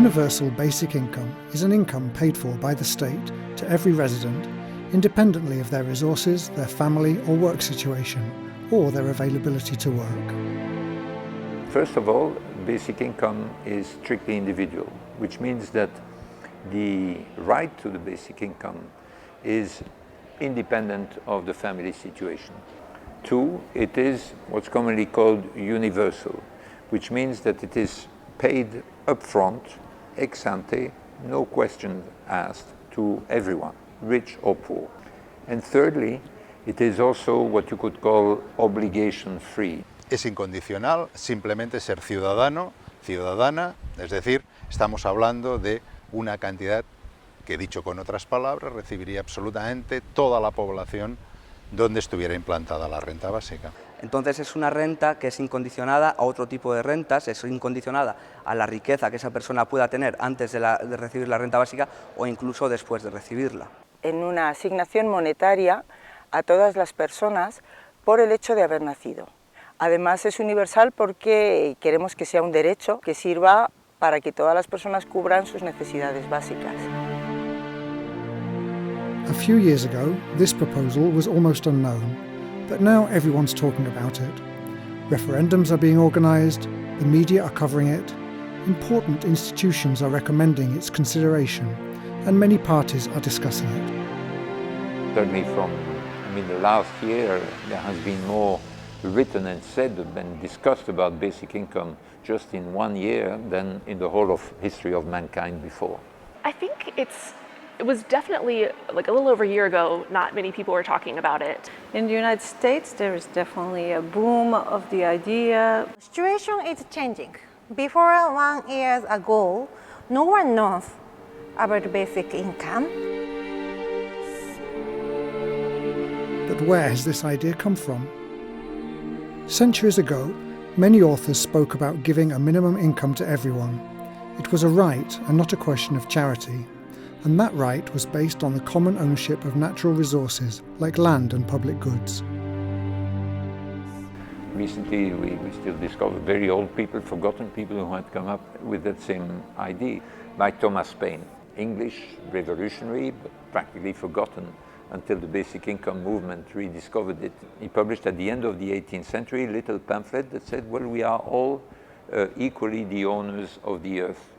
universal basic income is an income paid for by the state to every resident, independently of their resources, their family or work situation, or their availability to work. First of all, basic income is strictly individual, which means that the right to the basic income is independent of the family situation. Two, it is what's commonly called universal, which means that it is paid upfront, ex ante, no questions asked, to everyone, rich or poor. And thirdly, it is also what you could call obligation-free. Es incondicional, simplemente ser ciudadano, ciudadana, es decir, estamos hablando de una cantidad que, dicho con otras palabras, recibiría absolutamente toda la población donde estuviera implantada la renta básica. Entonces es una renta que es incondicionada a otro tipo de rentas, es incondicionada a la riqueza que esa persona pueda tener antes de recibir la renta básica o incluso después de recibirla. En una asignación monetaria a todas las personas por el hecho de haber nacido. Además es universal porque queremos que sea un derecho que sirva para que todas las personas cubran sus necesidades básicas. A few years ago, this proposal was almost unknown, but now everyone's talking about it. Referendums are being organised, the media are covering it, important institutions are recommending its consideration, and many parties are discussing it. Certainly from the last year, there has been more written and said and discussed about basic income just in 1 year than in the whole of history of mankind before. I think it was definitely, like a little over a year ago, not many people were talking about it. In the United States, there is definitely a boom of the idea. The situation is changing. Before 1 year ago, no one knows about basic income. But where has this idea come from? Centuries ago, many authors spoke about giving a minimum income to everyone. It was a right and not a question of charity, and that right was based on the common ownership of natural resources like land and public goods. Recently, we still discover very old people, forgotten people who had come up with that same idea, like Thomas Paine. English, revolutionary, but practically forgotten until the basic income movement rediscovered it. He published at the end of the 18th century a little pamphlet that said, well, we are all equally the owners of the earth,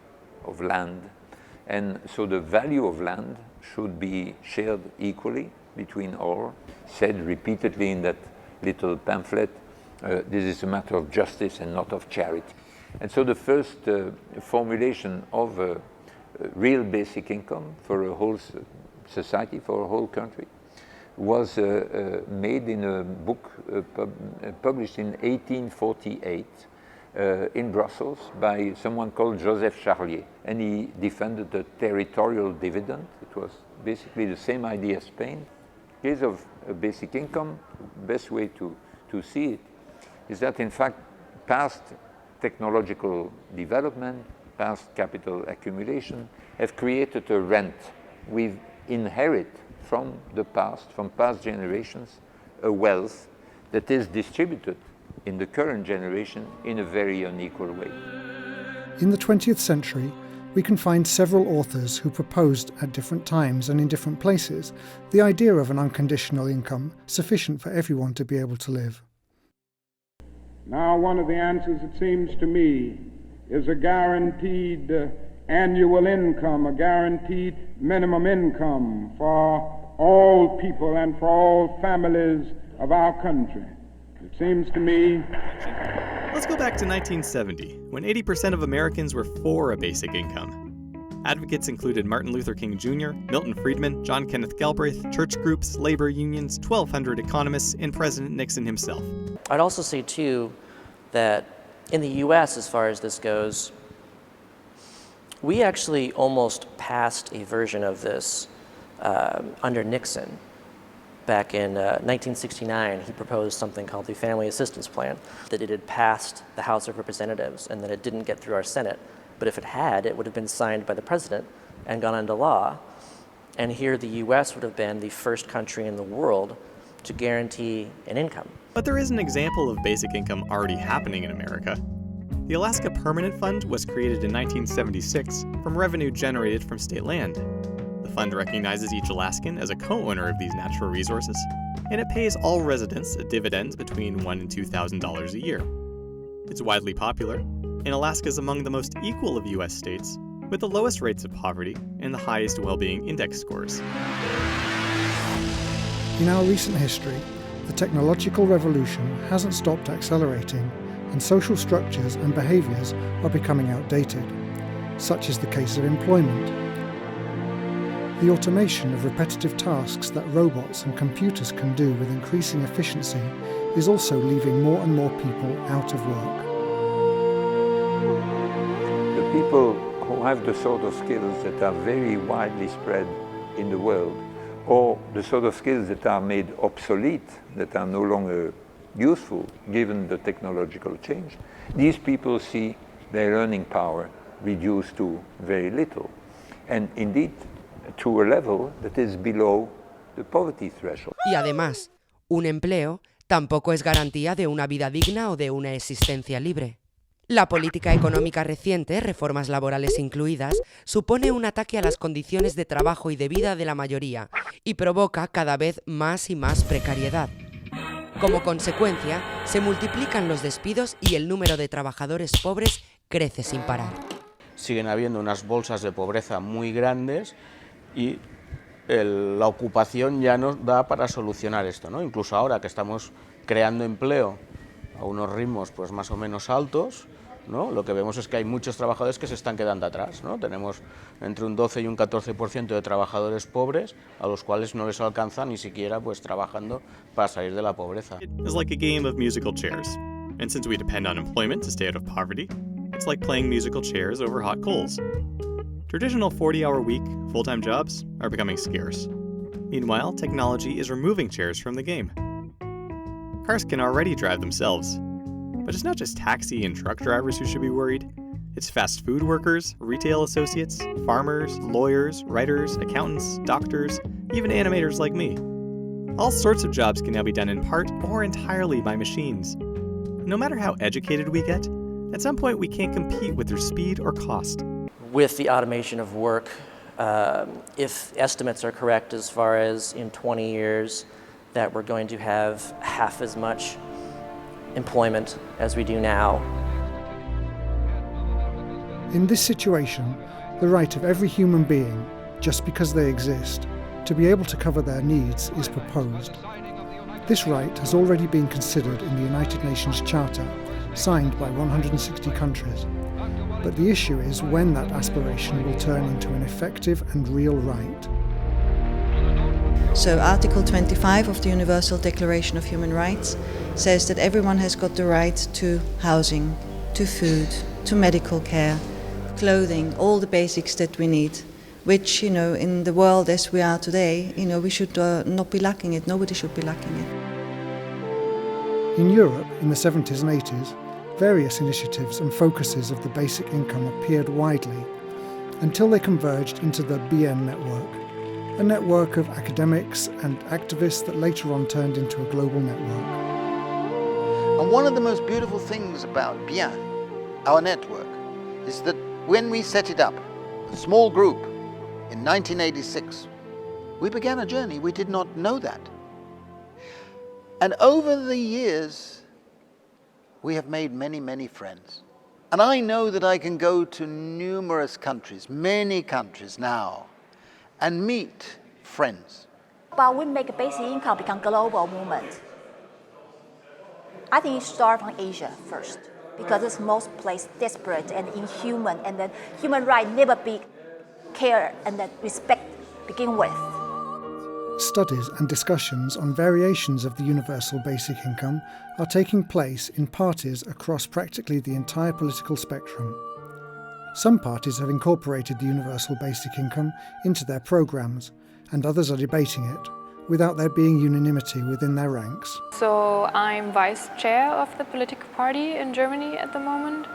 of land, and so the value of land should be shared equally between all. Said repeatedly in that little pamphlet, this is a matter of justice and not of charity. And so the first formulation of a real basic income for a whole society, for a whole country, was made in a book published in 1848 in Brussels by someone called Joseph Charlier. And he defended the territorial dividend. It was basically the same idea as Spain. In case of a basic income, best way to see it is that in fact past technological development, past capital accumulation have created a rent. We inherit from the past, from past generations, a wealth that is distributed in the current generation in a very unequal way. In the 20th century, we can find several authors who proposed at different times and in different places the idea of an unconditional income sufficient for everyone to be able to live. Now, one of the answers, it seems to me, is a guaranteed annual income, a guaranteed minimum income for all people and for all families of our country. It seems to me... Let's go back to 1970, when 80% of Americans were for a basic income. Advocates included Martin Luther King Jr., Milton Friedman, John Kenneth Galbraith, church groups, labor unions, 1,200 economists, and President Nixon himself. I'd also say, too, that in the U.S., as far as this goes, we actually almost passed a version of this under Nixon. Back in 1969, he proposed something called the Family Assistance Plan, that it had passed the House of Representatives and that it didn't get through our Senate. But if it had, it would have been signed by the president and gone into law. And here the U.S. would have been the first country in the world to guarantee an income. But there is an example of basic income already happening in America. The Alaska Permanent Fund was created in 1976 from revenue generated from state land. The fund recognizes each Alaskan as a co-owner of these natural resources, and it pays all residents a dividend between $1,000 and $2,000 a year. It's widely popular, and Alaska is among the most equal of U.S. states, with the lowest rates of poverty and the highest well-being index scores. In our recent history, the technological revolution hasn't stopped accelerating, and social structures and behaviours are becoming outdated. Such is the case of employment. The automation of repetitive tasks that robots and computers can do with increasing efficiency is also leaving more and more people out of work. The people who have the sort of skills that are very widely spread in the world, or the sort of skills that are made obsolete, that are no longer useful given the technological change, these people see their earning power reduced to very little, and indeed to a level that is below the poverty threshold. Y además, un empleo tampoco es garantía de una vida digna o de una existencia libre. La política económica reciente, reformas laborales incluidas, supone un ataque a las condiciones de trabajo y de vida de la mayoría y provoca cada vez más y más precariedad. Como consecuencia, se multiplican los despidos y el número de trabajadores pobres crece sin parar. Siguen habiendo unas bolsas de pobreza muy grandes y la ocupación ya nos da para solucionar esto, ¿no? Incluso ahora que estamos creando empleo a unos ritmos pues más o menos altos, ¿no? Lo que vemos es que hay muchos trabajadores que se están quedando atrás, ¿no? Tenemos entre un 12 y un 14% de trabajadores pobres a los cuales no les alcanza ni siquiera pues trabajando para salir de la pobreza. It's like a game of musical chairs, and since we depend on employment to stay out of poverty, it's like playing musical chairs over hot coals. Traditional 40-hour-week, full-time jobs are becoming scarce. Meanwhile, technology is removing chairs from the game. Cars can already drive themselves. But it's not just taxi and truck drivers who should be worried. It's fast food workers, retail associates, farmers, lawyers, writers, accountants, doctors, even animators like me. All sorts of jobs can now be done in part or entirely by machines. No matter how educated we get, at some point we can't compete with their speed or cost. With the automation of work, if estimates are correct as far as in 20 years that we're going to have half as much employment as we do now. In this situation, the right of every human being, just because they exist, to be able to cover their needs is proposed. This right has already been considered in the United Nations Charter, signed by 160 countries. But the issue is when that aspiration will turn into an effective and real right. So Article 25 of the Universal Declaration of Human Rights says that everyone has got the right to housing, to food, to medical care, clothing, all the basics that we need, which, in the world as we are today, we should not be lacking it. Nobody should be lacking it. In Europe, in the 70s and 80s, various initiatives and focuses of the basic income appeared widely until they converged into the BN network, a network of academics and activists that later on turned into a global network. And one of the most beautiful things about Bien, our network, is that when we set it up, a small group, in 1986, we began a journey. We did not know that. And over the years, we have made many, many friends. And I know that I can go to numerous countries, many countries now, and meet friends. But we make basic income become global movement. I think it starts from Asia first, because it's most place desperate and inhuman, and then human rights never be care and then respect begin with. Studies and discussions on variations of the universal basic income are taking place in parties across practically the entire political spectrum. Some parties have incorporated the universal basic income into their programmes, and others are debating it, without there being unanimity within their ranks. So I'm vice chair of the political party in Germany at the moment,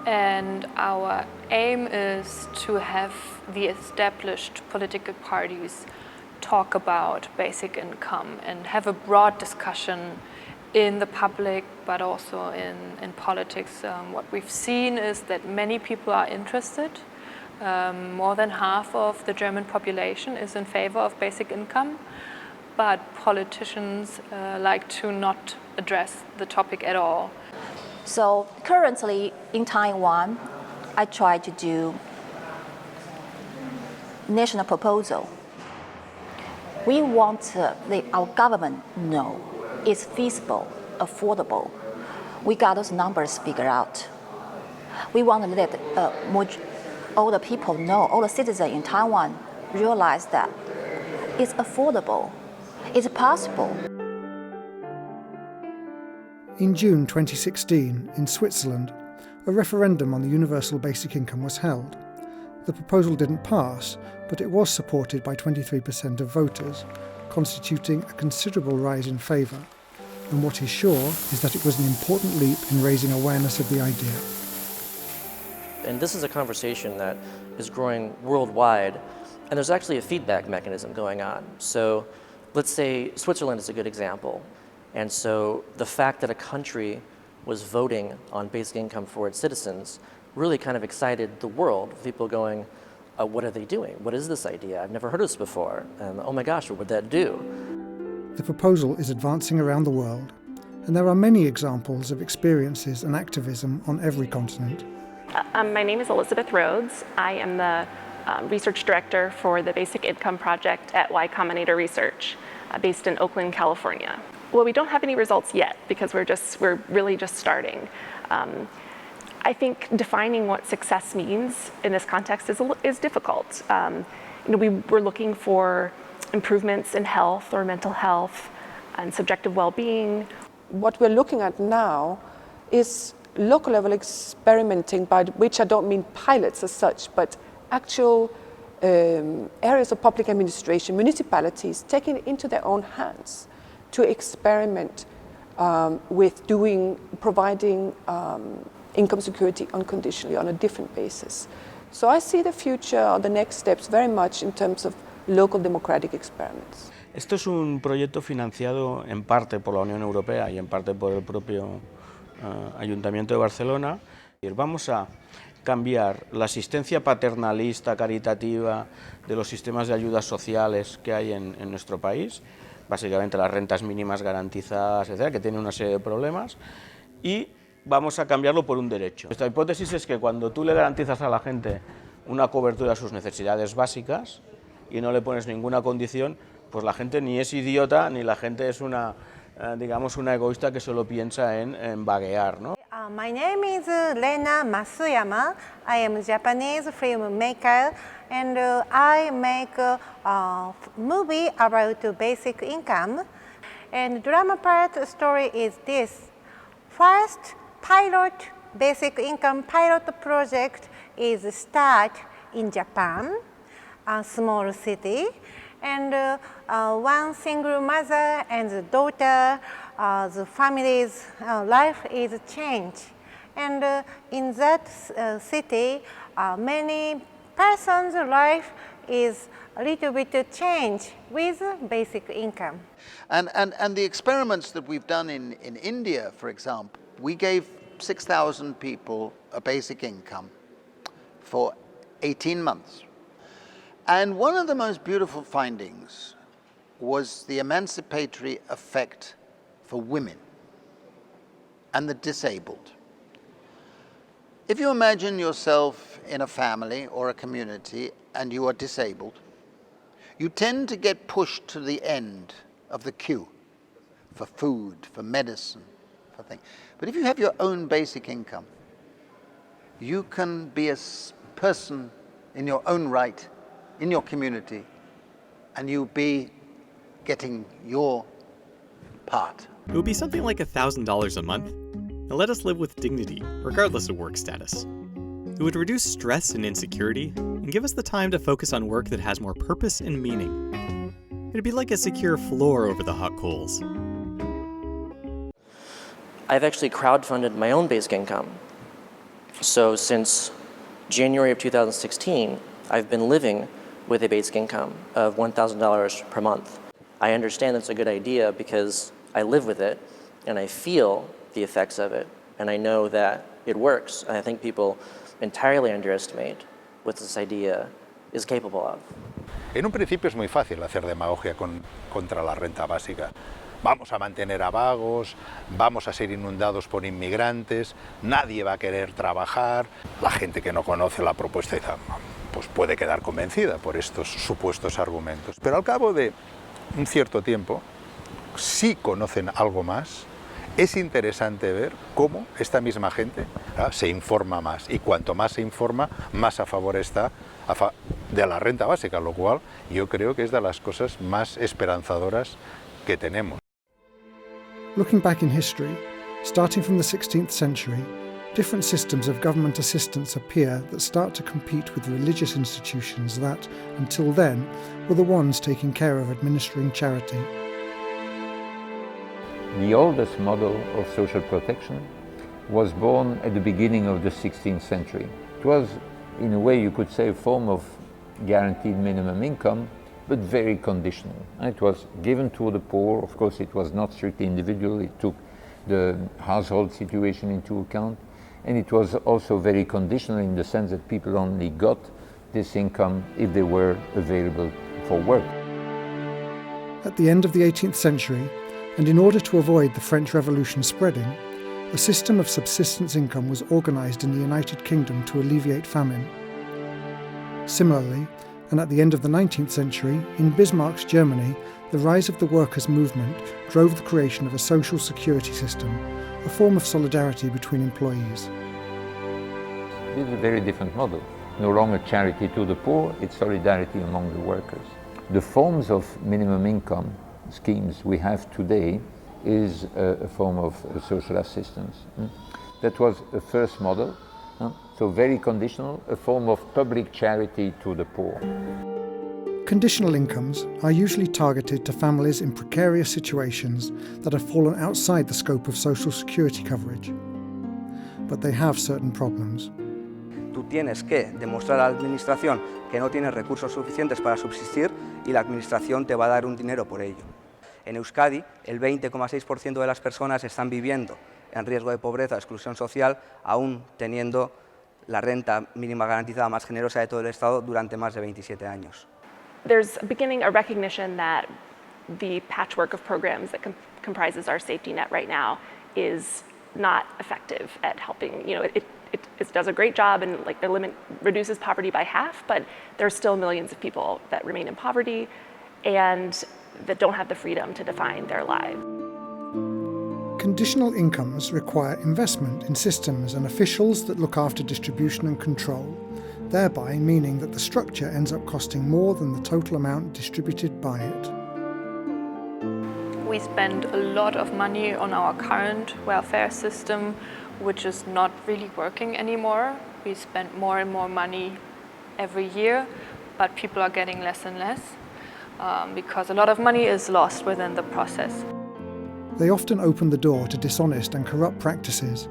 and our aim is to have the established political parties talk about basic income and have a broad discussion in the public, but also in politics. What we've seen is that many people are interested. More than half of the German population is in favor of basic income, but politicians like to not address the topic at all. So currently in Taiwan, I try to do national proposal. We want our government know it's feasible, affordable. We got those numbers figured out. We want to let all the people know, all the citizens in Taiwan realize that it's affordable, it's possible. In June 2016, in Switzerland, a referendum on the universal basic income was held. The proposal didn't pass, but it was supported by 23% of voters, constituting a considerable rise in favour. And what is sure is that it was an important leap in raising awareness of the idea. And this is a conversation that is growing worldwide, and there's actually a feedback mechanism going on. So let's say Switzerland is a good example. And so the fact that a country was voting on basic income for its citizens really kind of excited the world. People going, what are they doing? What is this idea? I've never heard of this before. And oh my gosh, what would that do? The proposal is advancing around the world, and there are many examples of experiences and activism on every continent. My name is Elizabeth Rhodes. I am the research director for the Basic Income Project at Y Combinator Research, based in Oakland, California. Well, we don't have any results yet because we're really just starting. I think defining what success means in this context is difficult. We're looking for improvements in health or mental health and subjective well-being. What we're looking at now is local level experimenting, by which I don't mean pilots as such, but actual areas of public administration, municipalities taking it into their own hands to experiment with providing income security unconditionally on a different basis. So I see the future or the next steps very much in terms of local democratic experiments. Esto es un proyecto financiado en parte por la Unión Europea y en parte por el propio Ayuntamiento de Barcelona. Vamos a cambiar la asistencia paternalista, caritativa de los sistemas de ayudas sociales que hay en nuestro país, básicamente las rentas mínimas garantizadas, etcétera, que tienen una serie de problemas, y vamos a cambiarlo por un derecho. Esta hipótesis es que cuando tú le garantizas a la gente una cobertura a sus necesidades básicas y no le pones ninguna condición, pues la gente ni es idiota ni la gente es una egoísta que solo piensa en vaguear, ¿no? My name is Rena Masuyama. I am a Japanese filmmaker, and I make a movie about basic income. And drama part story is this. First pilot basic income pilot project is start in Japan, a small city, and one single mother and the daughter, the family's life is changed. And in that city, many persons' life is a little bit changed with basic income. And the experiments that we've done in India, for example, we gave 6,000 people a basic income for 18 months. And one of the most beautiful findings was the emancipatory effect for women and the disabled. If you imagine yourself in a family or a community and you are disabled, you tend to get pushed to the end of the queue for food, for medicine, for things. But if you have your own basic income, you can be a person in your own right, in your community, and you'll be getting your part. It would be something like $1,000 a month, and let us live with dignity, regardless of work status. It would reduce stress and insecurity, and give us the time to focus on work that has more purpose and meaning. It'd be like a secure floor over the hot coals. I've actually crowdfunded my own basic income. So since January of 2016, I've been living with a basic income of $1,000 per month. I understand that's a good idea because I live with it, and I feel the effects of it, and I know that it works. And I think people entirely underestimate what this idea is capable of. En un principio es muy fácil hacer demagogia contra la renta básica. Vamos a mantener a vagos, vamos a ser inundados por inmigrantes, nadie va a querer trabajar. La gente que no conoce la propuesta pues puede quedar convencida por estos supuestos argumentos. Pero al cabo de un cierto tiempo, si conocen algo más, es interesante ver cómo esta misma gente se informa más, y cuanto más se informa, más a favor está de la renta básica, lo cual yo creo que es de las cosas más esperanzadoras que tenemos. Looking back in history, starting from the 16th century, different systems of government assistance appear that start to compete with religious institutions that, until then, were the ones taking care of administering charity. The oldest model of social protection was born at the beginning of the 16th century. It was, in a way, you could say, a form of guaranteed minimum income, but very conditional. It was given to the poor. Of course, it was not strictly individual. It took the household situation into account. And it was also very conditional in the sense that people only got this income if they were available for work. At the end of the 18th century, and in order to avoid the French Revolution spreading, a system of subsistence income was organised in the United Kingdom to alleviate famine. Similarly, and at the end of the 19th century, in Bismarck's Germany, the rise of the workers' movement drove the creation of a social security system, a form of solidarity between employees. This is a very different model. No longer charity to the poor, it's solidarity among the workers. The forms of minimum income schemes we have today is a form of social assistance. That was the first model, so very conditional, a form of public charity to the poor. Conditional incomes are usually targeted to families in precarious situations that have fallen outside the scope of social security coverage. But they have certain problems. Tú tienes que demostrar a la administración que no tienes recursos suficientes para subsistir y la administración te va a dar un dinero por ello. En Euskadi, el 20,6% de las personas están viviendo en riesgo de pobreza o exclusión social, aún teniendo la renta mínima garantizada más generosa de todo el Estado durante más de 27 años. There's beginning a recognition that the patchwork of programs that comprises our safety net right now is not effective at helping. It does a great job and reduces poverty by half, but there are still millions of people that remain in poverty and that don't have the freedom to define their lives. Conditional incomes require investment in systems and officials that look after distribution and control, thereby meaning that the structure ends up costing more than the total amount distributed by it. We spend a lot of money on our current welfare system, which is not really working anymore. We spend more and more money every year, but people are getting less and less because a lot of money is lost within the process. They often open the door to dishonest and corrupt practices,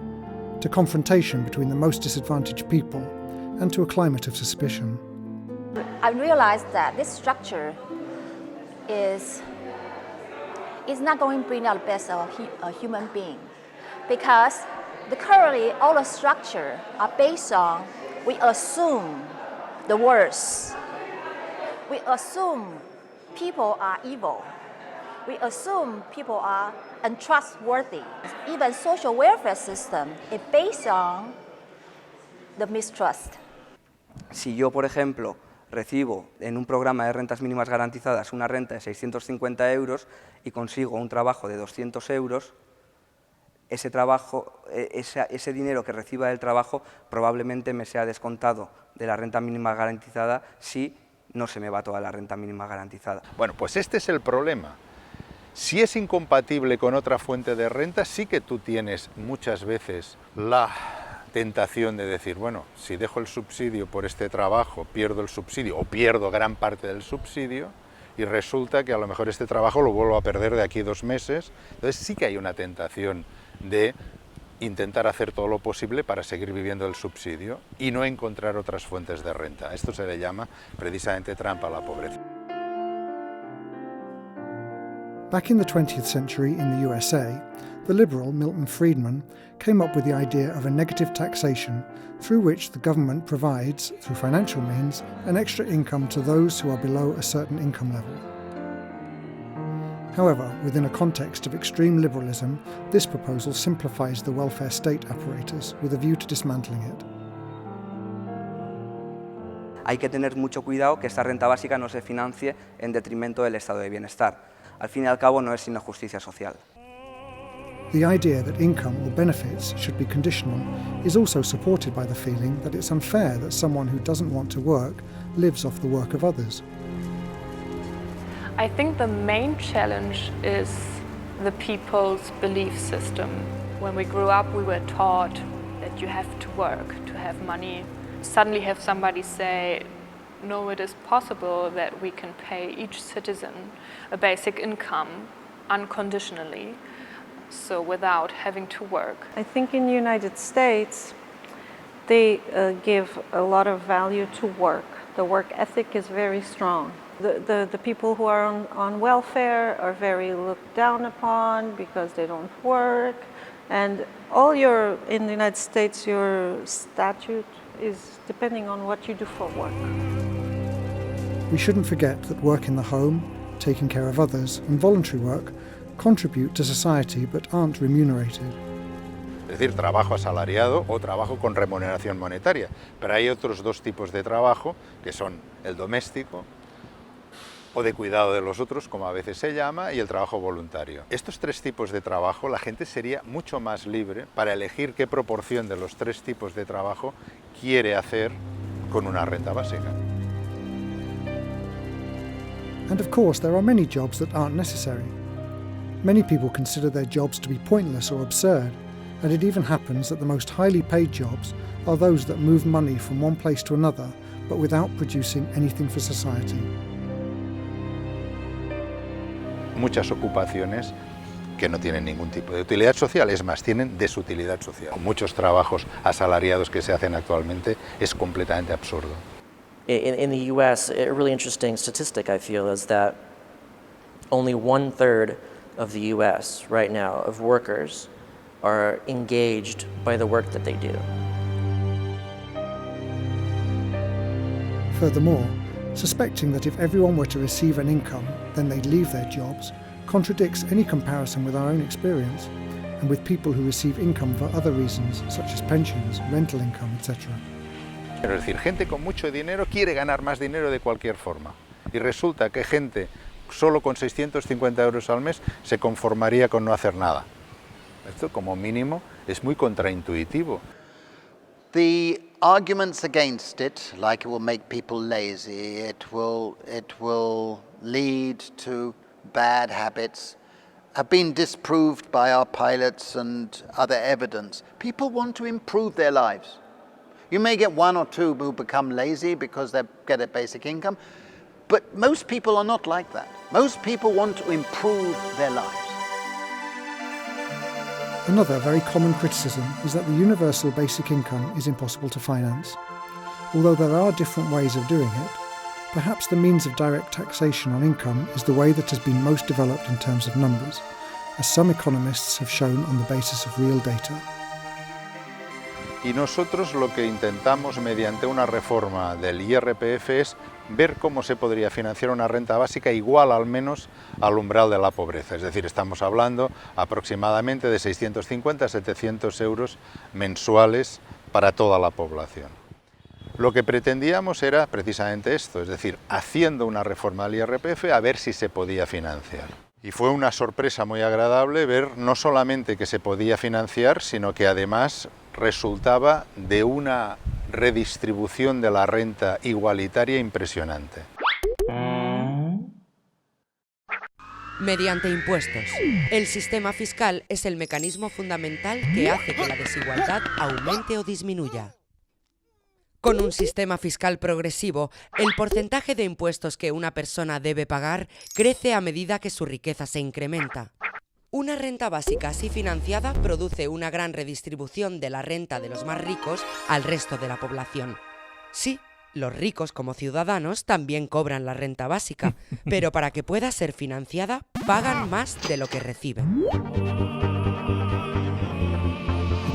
to confrontation between the most disadvantaged people, and to a climate of suspicion. I realized that this structure is not going to bring out the best of a human being, because currently all the structure are based on we assume the worst. We assume people are evil. We assume people are untrustworthy. Even social welfare system is based on the mistrust. Si yo, por ejemplo, recibo en un programa de rentas mínimas garantizadas una renta de 650 euros y consigo un trabajo de 200 euros, ese dinero que reciba del trabajo probablemente me sea descontado de la renta mínima garantizada si no se me va toda la renta mínima garantizada. Bueno, pues este es el problema. Si es incompatible con otra fuente de renta, sí que tú tienes muchas veces la tentación de decir, bueno, si dejo el subsidio por este trabajo, pierdo el subsidio o pierdo gran parte del subsidio y resulta que a lo mejor este trabajo lo vuelvo a perder de aquí 2 meses. Entonces sí que hay una tentación de intentar hacer todo lo posible para seguir viviendo el subsidio y no encontrar otras fuentes de renta. Esto se le llama precisamente trampa a la pobreza. Back in the 20th century in the USA, the liberal Milton Friedman came up with the idea of a negative taxation through which the government provides, through financial means, an extra income to those who are below a certain income level. However, within a context of extreme liberalism, this proposal simplifies the welfare state apparatus with a view to dismantling it. Hay que tener mucho cuidado que esta renta básica no se financie en detrimento del estado de bienestar. Al fin y al cabo no es sino justicia social. The idea that income or benefits should be conditional is also supported by the feeling that it's unfair that someone who doesn't want to work lives off the work of others. I think the main challenge is the people's belief system. When we grew up, we were taught that you have to work to have money. Suddenly have somebody say, no, it is possible that we can pay each citizen a basic income unconditionally, so without having to work. I think in the United States, they give a lot of value to work. The work ethic is very strong. The people who are on welfare are very looked down upon because they don't work. And in the United States, your statute is depending on what you do for work. We shouldn't forget that work in the home, taking care of others, and voluntary work contribute to society but aren't remunerated. Es decir, trabajo asalariado o trabajo con remuneración monetaria. Pero hay otros dos tipos de trabajo, que son el doméstico o de cuidado de los otros, como a veces se llama, y el trabajo voluntario. Estos tres tipos de trabajo, la gente sería mucho más libre para elegir qué proporción de los tres tipos de trabajo quiere hacer con una renta básica. And of course, there are many jobs that aren't necessary. Many people consider their jobs to be pointless or absurd, and it even happens that the most highly paid jobs are those that move money from one place to another, but without producing anything for society. Muchas ocupaciones que no tienen ningún tipo de utilidad social, es más, tienen desutilidad social. Muchos trabajos asalariados que se hacen actualmente es completamente absurdo. In the US, a really interesting statistic I feel is that only 1/3 of the US right now of workers are engaged by the work that they do. Furthermore, suspecting that if everyone were to receive an income, then they'd leave their jobs, contradicts any comparison with our own experience and with people who receive income for other reasons, such as pensions, rental income, etc. Es decir, gente con mucho dinero quiere ganar más dinero de cualquier forma. Y resulta que gente solo con 650 euros al mes se conformaría con no hacer nada. Esto como mínimo es muy contraintuitivo. The arguments against it, like it will make people lazy, it will lead to bad habits, have been disproved by our pilots and other evidence. People want to improve their lives. You may get one or two who become lazy because they get a basic income, but most people are not like that. Most people want to improve their lives. Another very common criticism is that the universal basic income is impossible to finance. Although there are different ways of doing it, perhaps the means of direct taxation on income is the way that has been most developed in terms of numbers, as some economists have shown on the basis of real data. Y nosotros lo que intentamos mediante una reforma del IRPF es ver cómo se podría financiar una renta básica igual al menos al umbral de la pobreza. Es decir, estamos hablando aproximadamente de 650 a 700 euros mensuales para toda la población. Lo que pretendíamos era precisamente esto, es decir, haciendo una reforma del IRPF a ver si se podía financiar. Y fue una sorpresa muy agradable ver no solamente que se podía financiar, sino que además resultaba de una redistribución de la renta igualitaria impresionante. Mediante impuestos. El sistema fiscal es el mecanismo fundamental que hace que la desigualdad aumente o disminuya. Con un sistema fiscal progresivo, el porcentaje de impuestos que una persona debe pagar crece a medida que su riqueza se incrementa. Una renta básica así financiada produce una gran redistribución de la renta de los más ricos al resto de la población. Sí, los ricos como ciudadanos también cobran la renta básica, pero para que pueda ser financiada, pagan más de lo que reciben.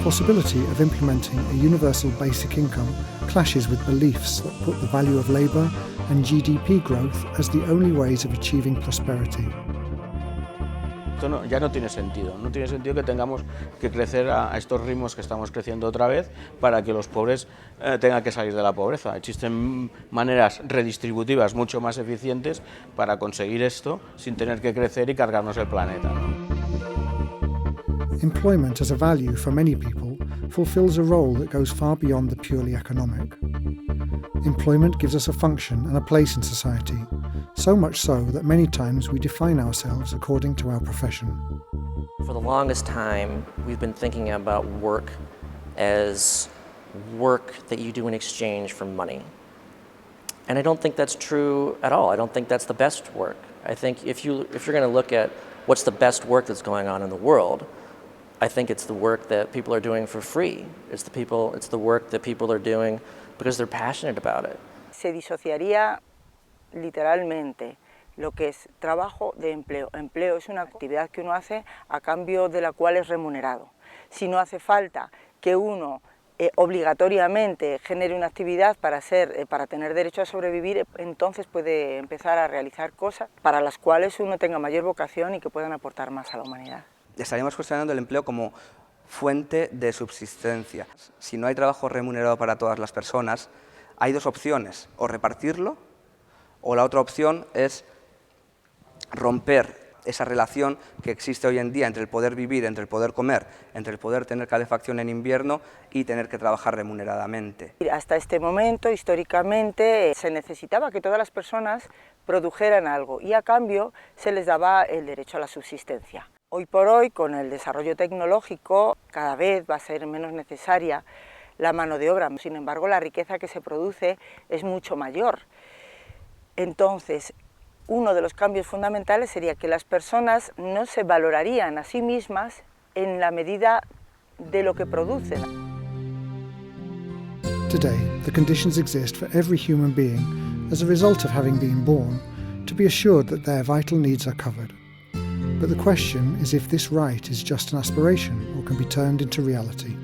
possibility of implementing a universal basic income clashes with beliefs that put the value of labour and GDP growth as the only ways of achieving prosperity. Esto ya no tiene sentido. No tiene sentido que tengamos que crecer a estos ritmos que estamos creciendo otra vez para que los pobres tengan que salir de la pobreza. Existen maneras redistributivas mucho más eficientes para conseguir esto sin tener que crecer y cargarnos el planeta, ¿no? Employment as a value for many people fulfills a role that goes far beyond the purely economic. Employment gives us a function and a place in society, so much so that many times we define ourselves according to our profession. For the longest time, we've been thinking about work as work that you do in exchange for money. And I don't think that's true at all. I don't think that's the best work. I think if you're going to look at what's the best work that's going on in the world, I think it's the work that people are doing for free. It's the work that people are doing because they're passionate about it. Se disociaría literalmente lo que es trabajo de empleo. Empleo es una actividad que uno hace a cambio de la cual es remunerado. Si no hace falta que uno obligatoriamente genere una actividad para tener derecho a sobrevivir, entonces puede empezar a realizar cosas para las cuales uno tenga mayor vocación y que puedan aportar más a la humanidad. Estaríamos cuestionando el empleo como fuente de subsistencia. Si no hay trabajo remunerado para todas las personas, hay dos opciones, o repartirlo, o la otra opción es romper esa relación que existe hoy en día entre el poder vivir, entre el poder comer, entre el poder tener calefacción en invierno y tener que trabajar remuneradamente. Hasta este momento, históricamente, se necesitaba que todas las personas produjeran algo y a cambio se les daba el derecho a la subsistencia. Hoy por hoy, con el desarrollo tecnológico, cada vez va a ser menos necesaria la mano de obra. Sin embargo, la riqueza que se produce es mucho mayor. Entonces, uno de los cambios fundamentales sería que las personas no se valorarían a sí mismas en la medida de lo que producen. Today, the conditions exist for every human being as a result of having been born to be assured that their vital needs are covered. But the question is if this right is just an aspiration or can be turned into reality.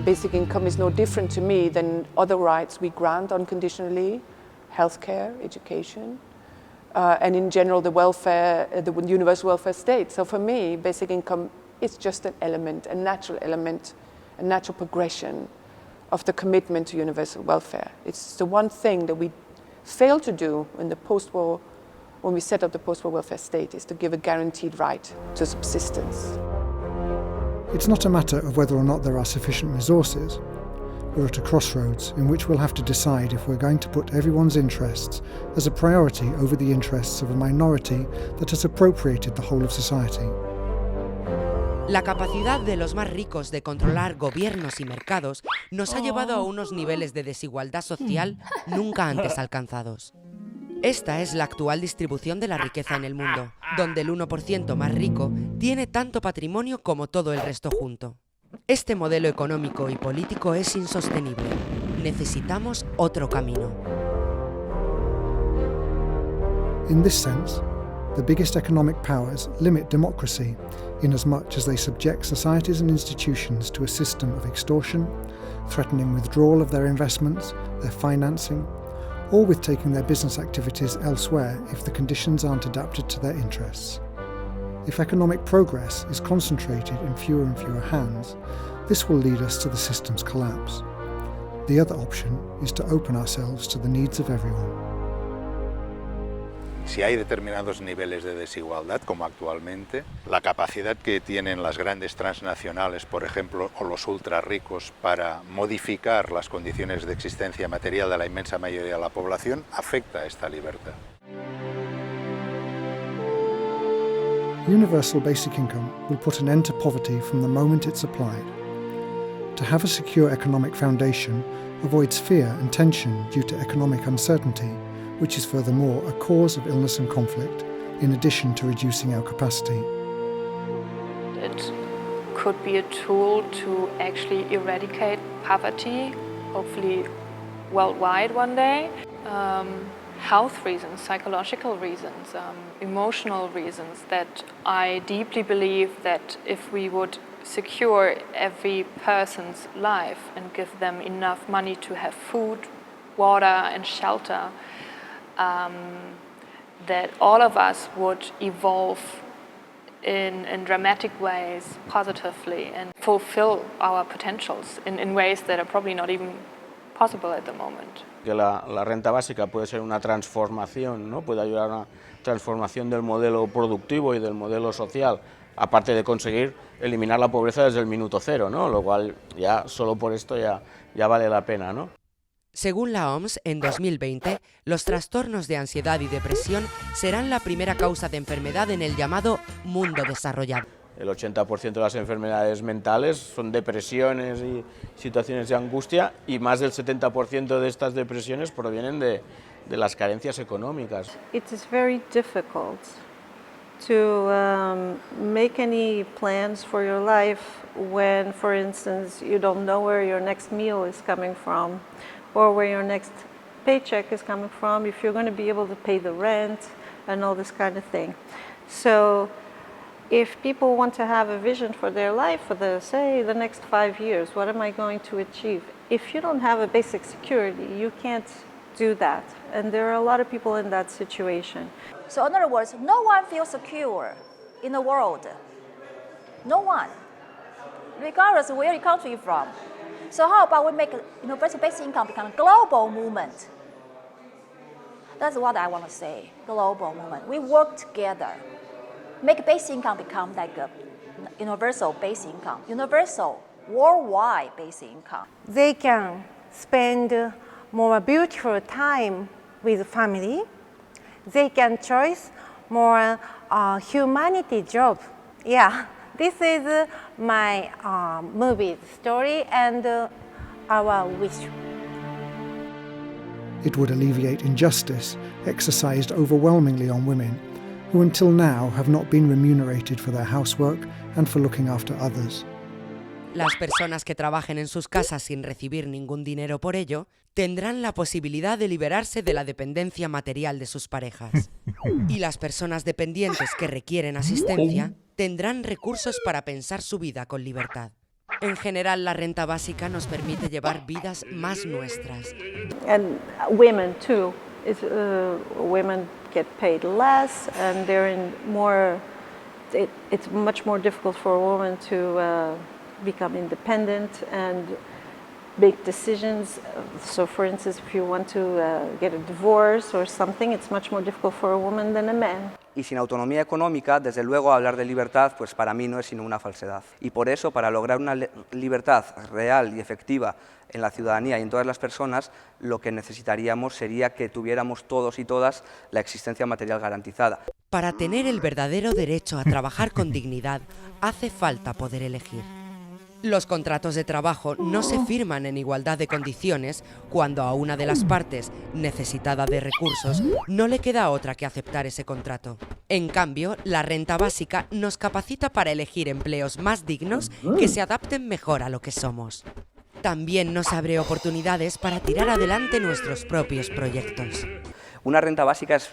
Basic income is no different to me than other rights we grant unconditionally, healthcare, education, and in general the welfare, the universal welfare state. So for me, basic income is just an element, a natural progression of the commitment to universal welfare. It's the one thing that we failed to do in the post-war, when we set up the post-war welfare state, is to give a guaranteed right to subsistence. It's not a matter of whether or not there are sufficient resources. We're at a crossroads in which we'll have to decide if we're going to put everyone's interests as a priority over the interests of a minority that has appropriated the whole of society. La capacidad de los más ricos de controlar gobiernos y mercados nos ha llevado a unos niveles de desigualdad social nunca antes alcanzados. Esta es la actual distribución de la riqueza en el mundo, donde el 1% más rico tiene tanto patrimonio como todo el resto junto. Este modelo económico y político es insostenible. Necesitamos otro camino. In this sense, the biggest economic powers limit democracy inasmuch as they subject societies and institutions to a system of extortion, threatening withdrawal of their investments, their financing, or with taking their business activities elsewhere if the conditions aren't adapted to their interests. If economic progress is concentrated in fewer and fewer hands, this will lead us to the system's collapse. The other option is to open ourselves to the needs of everyone. Si hay determinados niveles de desigualdad, como actualmente, la capacidad que tienen las grandes transnacionales, por ejemplo, o los ultra ricos para modificar las condiciones de existencia material de la inmensa mayoría de la población, afecta a esta libertad. Universal basic income will put an end to poverty from the moment it's applied. To have a secure economic foundation avoids fear and tension due to economic uncertainty, which is furthermore a cause of illness and conflict, in addition to reducing our capacity. It could be a tool to actually eradicate poverty, hopefully worldwide one day. Health reasons, psychological reasons, emotional reasons, that I deeply believe that if we would secure every person's life and give them enough money to have food, water and shelter, that all of us would evolve in dramatic ways positively and fulfill our potentials in ways that are probably not even possible at the moment. Que la renta básica puede ser una transformación, ¿no? Puede ayudar a una transformación del modelo productivo y del modelo social, aparte de conseguir eliminar la pobreza desde el minuto cero, ¿no? Lo cual ya solo por esto ya vale la pena, ¿no? Según la OMS, en 2020, los trastornos de ansiedad y depresión serán la primera causa de enfermedad en el llamado mundo desarrollado. El 80% de las enfermedades mentales son depresiones y situaciones de angustia, y más del 70% de estas depresiones provienen de las carencias económicas. It is very difficult to make any plans for your life when, for instance, you don't know where your next meal is coming from or where your next paycheck is coming from, if you're going to be able to pay the rent and all this kind of thing. So if people want to have a vision for their life, for the next 5 years, what am I going to achieve? If you don't have a basic security, you can't do that. And there are a lot of people in that situation. So in other words, no one feels secure in the world. No one, regardless of where you country you're from. So how about we make universal basic income become a global movement? That's what I want to say, global movement. We work together. Make basic income become like a universal basic income, universal worldwide basic income. They can spend more beautiful time with family. They can choose more humanity job. Yeah, this is my movie story and our wish. It would alleviate injustice exercised overwhelmingly on women, who until now have not been remunerated for their housework and for looking after others. Las personas que trabajen en sus casas sin recibir ningún dinero por ello tendrán la posibilidad de liberarse de la dependencia material de sus parejas. Y las personas dependientes que requieren asistencia tendrán recursos para pensar su vida con libertad. En general, la renta básica nos permite llevar vidas más nuestras. And women too. Women get paid less, and they're in more. It's much more difficult for a woman to become independent and make decisions. So, for instance, if you want to get a divorce or something, it's much more difficult for a woman than a man. Y sin autonomía económica, desde luego, hablar de libertad, pues para mí no es sino una falsedad. Y por eso, para lograr una libertad real y efectiva en la ciudadanía y en todas las personas, lo que necesitaríamos sería que tuviéramos todos y todas la existencia material garantizada. Para tener el verdadero derecho a trabajar con dignidad, hace falta poder elegir. Los contratos de trabajo no se firman en igualdad de condiciones cuando a una de las partes, necesitada de recursos, no le queda otra que aceptar ese contrato. En cambio, la renta básica nos capacita para elegir empleos más dignos que se adapten mejor a lo que somos. También nos abre oportunidades para tirar adelante nuestros propios proyectos. Una renta básica es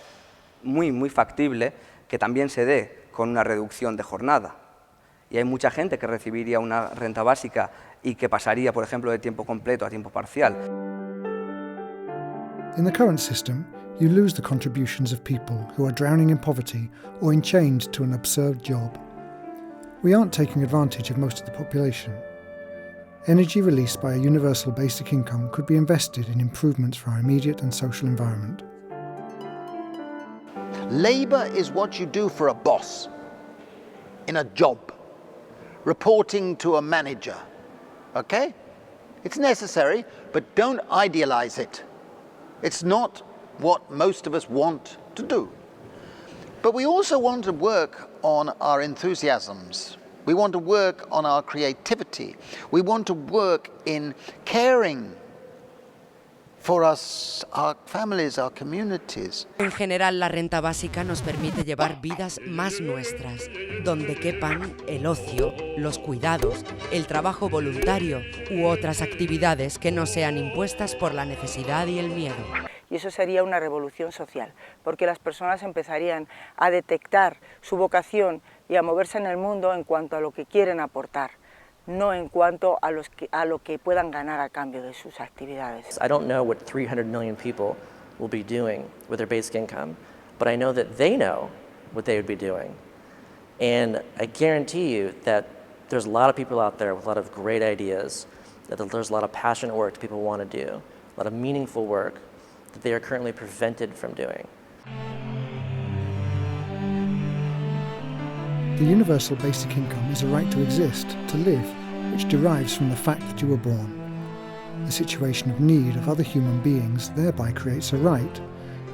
muy factible que también se dé con una reducción de jornada. Y hay mucha gente que recibiría una renta básica y que pasaría, por ejemplo, de tiempo completo a tiempo parcial. In the current system, you lose the contributions of people who are drowning in poverty or chained to an absurd job. We aren't taking advantage of most of the population. Energy released by a universal basic income could be invested in improvements for our immediate and social environment. Labour is what you do for a boss in a job, reporting to a manager, okay? It's necessary, but don't idealize it. It's not what most of us want to do. But we also want to work on our enthusiasms. We want to work on our creativity. We want to work in caring for us, our families, our communities. En general, la renta básica nos permite llevar vidas más nuestras, donde quepan el ocio, los cuidados, el trabajo voluntario u otras actividades que no sean impuestas por la necesidad y el miedo. y eso sería una revolución social, porque las personas empezarían a detectar su vocación y a moverse en el mundo en cuanto a lo que quieren aportar, no en cuanto a lo que puedan ganar a cambio de sus actividades. I don't know what 300 million people will be doing with their basic income, but I know that they know what they would be doing. And I guarantee you that there's a lot of people out there with a lot of great ideas, that there's a lot of passionate work that people want to do, a lot of meaningful work that they are currently prevented from doing. The universal basic income is a right to exist, to live, which derives from the fact that you were born. The situation of need of other human beings thereby creates a right,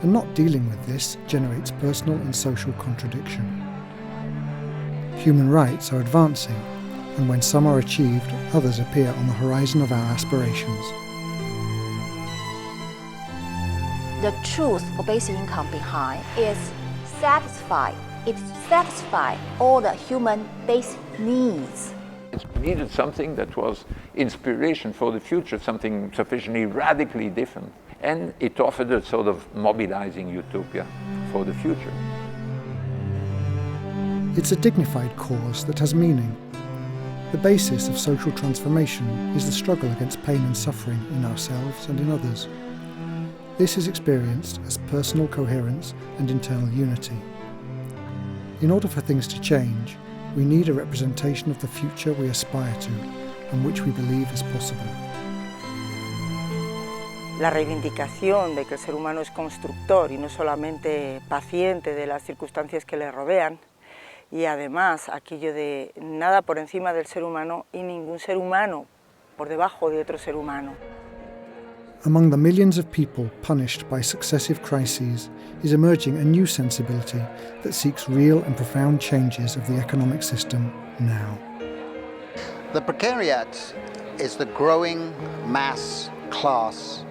and not dealing with this generates personal and social contradiction. Human rights are advancing, and when some are achieved, others appear on the horizon of our aspirations. The truth for basic income behind is satisfy. It satisfies all the human basic needs. It needed something that was inspiration for the future, something sufficiently radically different. And it offered a sort of mobilizing utopia for the future. It's a dignified cause that has meaning. The basis of social transformation is the struggle against pain and suffering in ourselves and in others. This is experienced as personal coherence and internal unity. In order for things to change, we need a representation of the future we aspire to and which we believe is possible. La reivindicación de que el ser humano es constructor y no solamente paciente de las circunstancias que le rodean, y además aquello de nada por encima del ser humano y ningún ser humano por debajo de otro ser humano. Among the millions of people punished by successive crises is emerging a new sensibility that seeks real and profound changes of the economic system now. The precariat is the growing mass class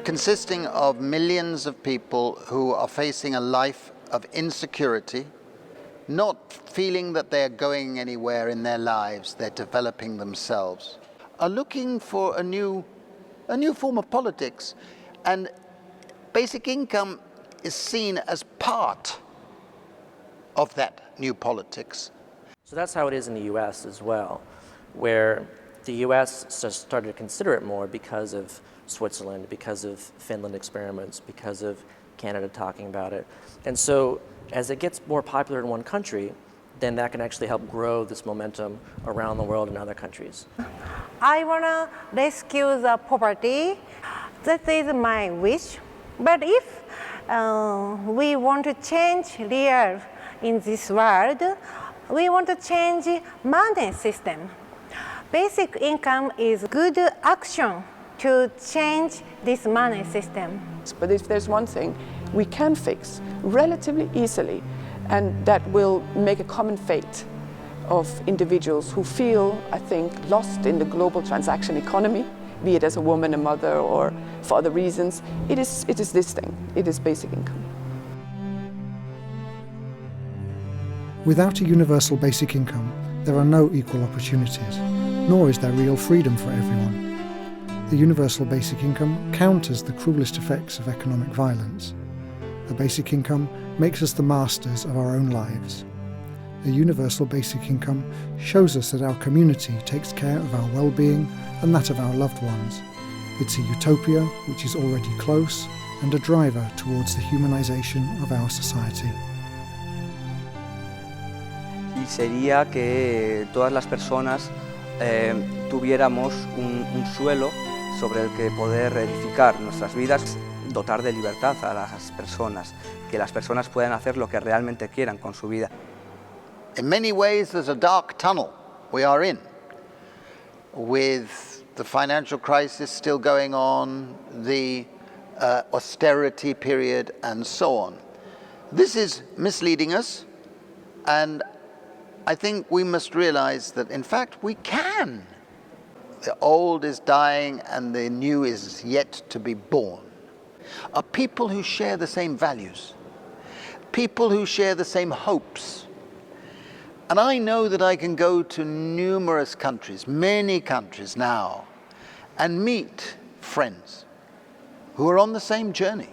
consisting of millions of people who are facing a life of insecurity, not feeling that they're going anywhere in their lives, they're developing themselves, are looking for a new form of politics, and basic income is seen as part of that new politics. So that's how it is in the US as well, where the US started to consider it more because of Switzerland, because of Finland experiments, because of Canada talking about it. And so as it gets more popular in one country, then that can actually help grow this momentum around the world in other countries. I want to rescue the poverty. That is my wish. But if we want to change real in this world, we want to change money system. Basic income is good action to change this money system. But if there's one thing we can fix relatively easily, and that will make a common fate of individuals who feel, I think, lost in the global transaction economy, be it as a woman, a mother, or for other reasons, it is this thing. It is basic income. Without a universal basic income, there are no equal opportunities, nor is there real freedom for everyone. The universal basic income counters the cruelest effects of economic violence. A basic income makes us the masters of our own lives. A universal basic income shows us that our community takes care of our well-being and that of our loved ones. It's a utopia which is already close and a driver towards the humanization of our society. Y sería que todas las personas tuviéramos un suelo sobre el que poder edificar nuestras vidas, dotar de libertad a las personas, que las personas puedan hacer lo que realmente quieran con su vida. In many ways, there's a dark tunnel we are in, with the financial crisis still going on, the austerity period, and so on. This is misleading us, and I think we must realize that, in fact, we can. The old is dying and the new is yet to be born. Are people who share the same values, people who share the same hopes. And I know that I can go to numerous countries, many countries now, and meet friends who are on the same journey,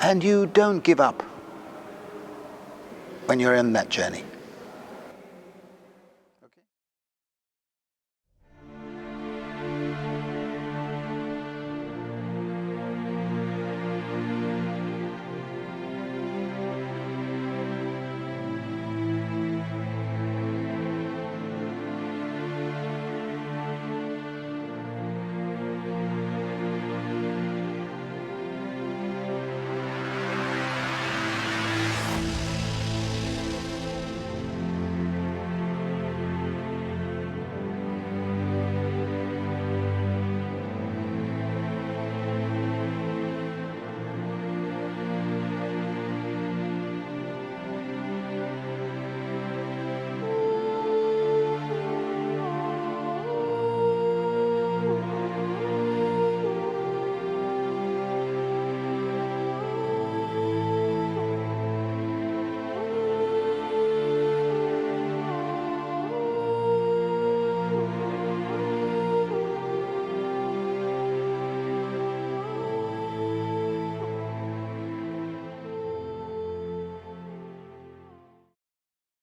And you don't give up when you're in that journey.